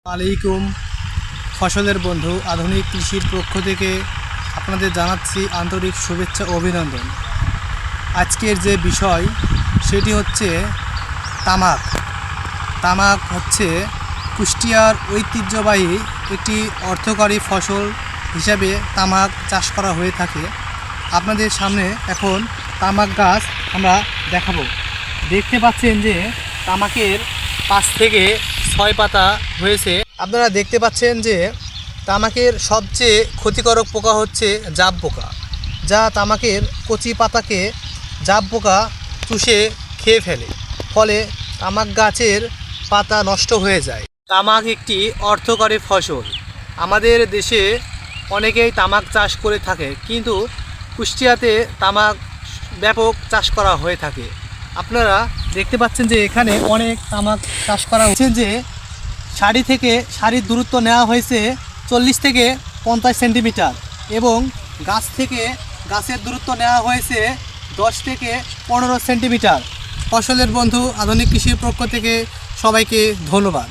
আলাইকুম ফসলের বন্ধু আধুনিক কৃষির পক্ষ থেকে আপনাদের জানাচ্ছি আন্তরিক শুভেচ্ছা ও অভিনন্দন। আজকের যে বিষয় সেটি হচ্ছে তামাক। তামাক হচ্ছে কুষ্টিয়ার ঐতিহ্যবাহী একটি অর্থকরী ফসল হিসাবে তামাক চাষ করা হয়ে থাকে। আপনাদের সামনে এখন তামাক গাছ আমরা দেখাবো। দেখতে পাচ্ছেন যে তামাকের 5 থেকে 6 পাতা হয়েছে। আপনারা দেখতে পাচ্ছেন যে তামাকের সবচেয়ে ক্ষতিকারক পোকা হচ্ছে জাব পোকা, যা তামাকের কচি পাতাকে জাব পোকা চুষে খেয়ে ফেলে, ফলে তামাক গাছের পাতা নষ্ট হয়ে যায়। তামাক একটি অর্থকরী ফসল। আমাদের দেশে অনেকেই তামাক চাষ করে থাকে, কিন্তু কুষ্টিয়াতে তামাক ব্যাপক চাষ করা হয়ে থাকে। আপনারা দেখতে পাচ্ছেন যে এখানে অনেক তামাক চাষ করা হচ্ছে, যে সারির দূরত্ব নেওয়া হয়েছে 40 থেকে 50 সেন্টিমিটার এবং গাছ থেকে গাছের দূরত্ব নেওয়া হয়েছে 10 থেকে 15 সেন্টিমিটার। ফসলের বন্ধু আধুনিক কৃষির পক্ষ থেকে সবাইকে ধন্যবাদ।